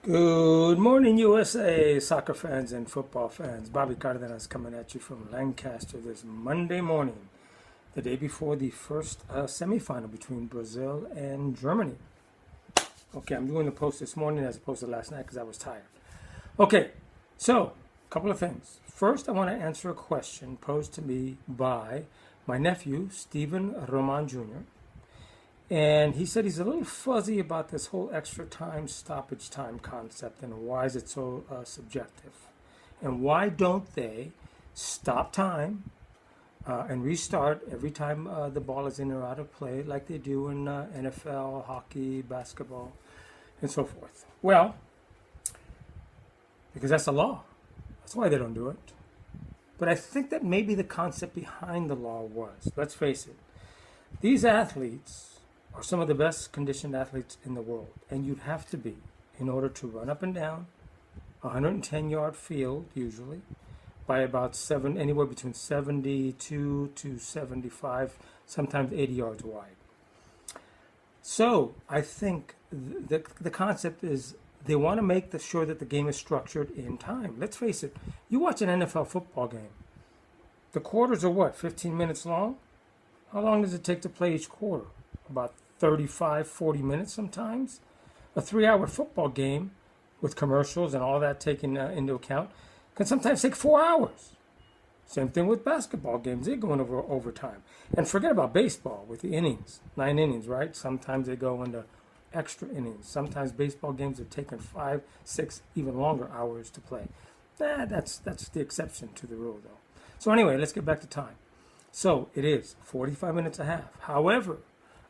Good morning, USA soccer fans and football fans. Bobby Cardenas coming at you from Lancaster this Monday morning, the day before the first semifinal between Brazil and Germany. Okay, I'm doing the post this morning as opposed to last night because I was tired. Okay, so a couple of things. First, I want to answer a question posed to me by my nephew, Stephen Roman Jr., and he said he's a little fuzzy about this whole extra time, stoppage time concept and why is it so subjective. And why don't they stop time and restart every time the ball is in or out of play like they do in NFL, hockey, basketball, and so forth? Well, because that's the law. That's why they don't do it. But I think that maybe the concept behind the law was, let's face it, these athletes are some of the best conditioned athletes in the world, and you'd have to be in order to run up and down a 110-yard field, usually, by about anywhere between 72 to 75, sometimes 80 yards wide. So I think the concept is they want to make sure that the game is structured in time. Let's face it, you watch an NFL football game. The quarters are what, 15 minutes long? How long does it take to play each quarter? About 35, 40 minutes sometimes. A 3-hour football game with commercials and all that taken into account can sometimes take 4 hours. Same thing with basketball games. They go into overtime. And forget about baseball with the innings. 9 innings, right? Sometimes they go into extra innings. Sometimes baseball games have taken 5, 6, even longer hours to play. That's the exception to the rule, though. So anyway, let's get back to time. So it is 45 minutes a half. However,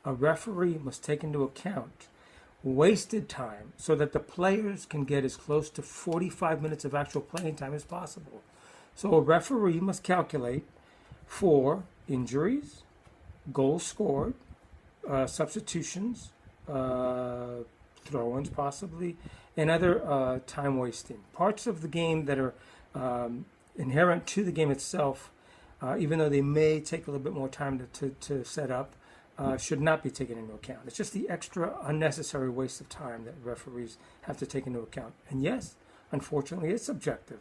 a referee must take into account wasted time so that the players can get as close to 45 minutes of actual playing time as possible. So a referee must calculate for injuries, goals scored, substitutions, throw-ins possibly, and other time wasting. Parts of the game that are inherent to the game itself, even though they may take a little bit more time to set up, should not be taken into account. It's just the extra unnecessary waste of time that referees have to take into account. And yes, unfortunately, it's subjective.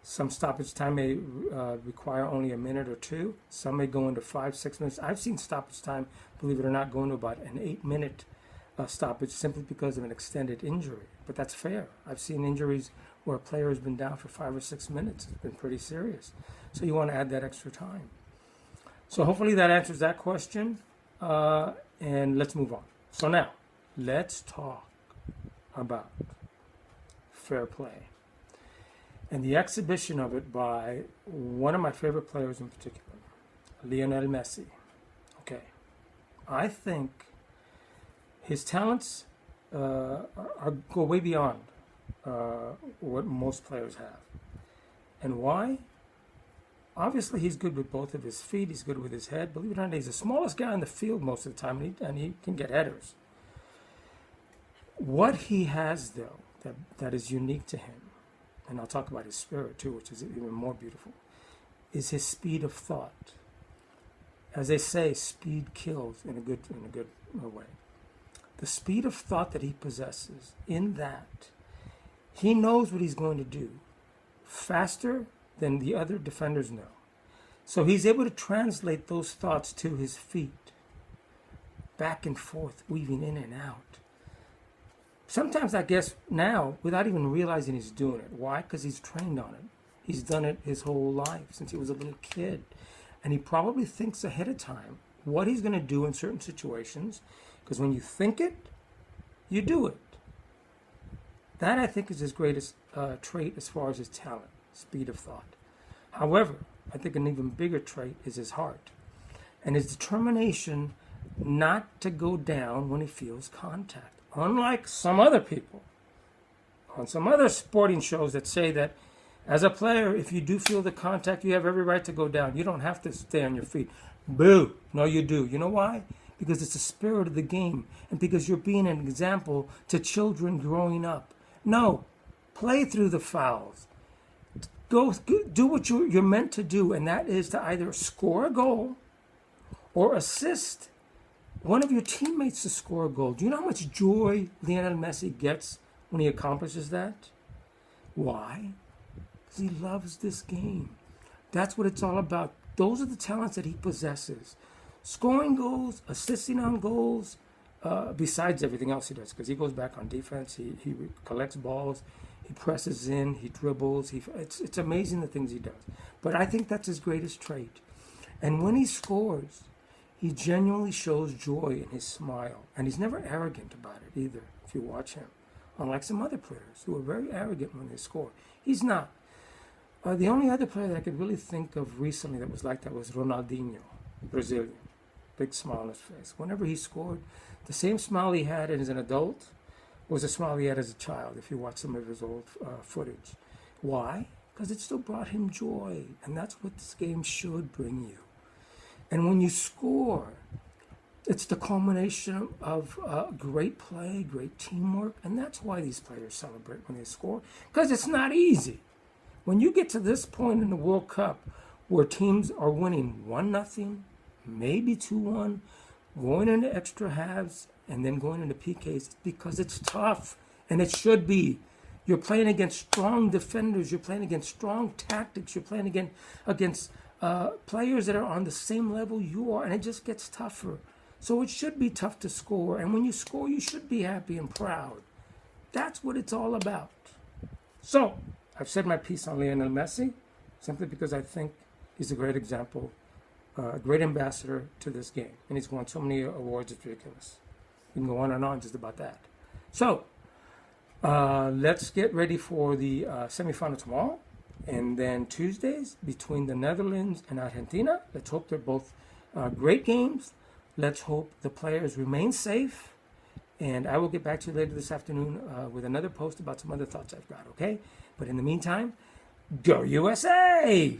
Some stoppage time may require only a minute or two. Some may go into 5, 6 minutes. I've seen stoppage time, believe it or not, go into about an 8-minute stoppage simply because of an extended injury. But that's fair. I've seen injuries where a player has been down for 5 or 6 minutes. It's been pretty serious. So you want to add that extra time. So hopefully that answers that question. And let's move on. So now, let's talk about fair play and the exhibition of it by one of my favorite players in particular, Lionel Messi. Okay, I think his talents go way beyond what most players have. And why? Obviously, he's good with both of his feet. He's good with his head. Believe it or not, he's the smallest guy in the field most of the time, and he can get headers. What he has, though, that is unique to him, and I'll talk about his spirit, too, which is even more beautiful, is his speed of thought. As they say, speed kills in a good way. The speed of thought that he possesses, in that he knows what he's going to do faster than the other defenders know. So he's able to translate those thoughts to his feet, back and forth, weaving in and out. Sometimes, I guess, now, without even realizing he's doing it. Why? Because he's trained on it. He's done it his whole life, since he was a little kid. And he probably thinks ahead of time what he's going to do in certain situations, because when you think it, you do it. That, I think, is his greatest trait as far as his talent. Speed of thought. However, I think an even bigger trait is his heart and his determination not to go down when he feels contact. Unlike some other people on some other sporting shows that say that as a player, if you do feel the contact, you have every right to go down. You don't have to stay on your feet. Boo! No, you do. You know why? Because it's the spirit of the game and because you're being an example to children growing up. No, play through the fouls. Go do what you're meant to do, and that is to either score a goal or assist one of your teammates to score a goal. Do you know how much joy Lionel Messi gets when he accomplishes that. Why? Because he loves this game. That's what it's all about. Those are the talents that he possesses. Scoring goals, assisting on goals, besides everything else he does, because he goes back on defense, he collects balls, he presses in, he dribbles. It's amazing the things he does. But I think that's his greatest trait. And when he scores, he genuinely shows joy in his smile. And he's never arrogant about it either, if you watch him. Unlike some other players who are very arrogant when they score. He's not. The only other player that I could really think of recently that was like that was Ronaldinho, Brazilian. Big smile on his face. Whenever he scored, the same smile he had as an adult was a smile he had as a child, if you watch some of his old footage. Why? Because it still brought him joy. And that's what this game should bring you. And when you score, it's the culmination of great play, great teamwork. And that's why these players celebrate when they score. Because it's not easy. When you get to this point in the World Cup where teams are winning 1-0, maybe 2-1, going into extra halves, and then going into PKs, because it's tough, and it should be. You're playing against strong defenders. You're playing against strong tactics. You're playing against players that are on the same level you are, and it just gets tougher. So it should be tough to score, and when you score, you should be happy and proud. That's what it's all about. So, I've said my piece on Lionel Messi, simply because I think he's a great example, a great ambassador to this game. And he's won so many awards, it's ridiculous. We can go on and on just about that. So, let's get ready for the semifinal tomorrow. And then Tuesdays between the Netherlands and Argentina. Let's hope they're both great games. Let's hope the players remain safe. And I will get back to you later this afternoon with another post about some other thoughts I've got, okay? But in the meantime, go USA!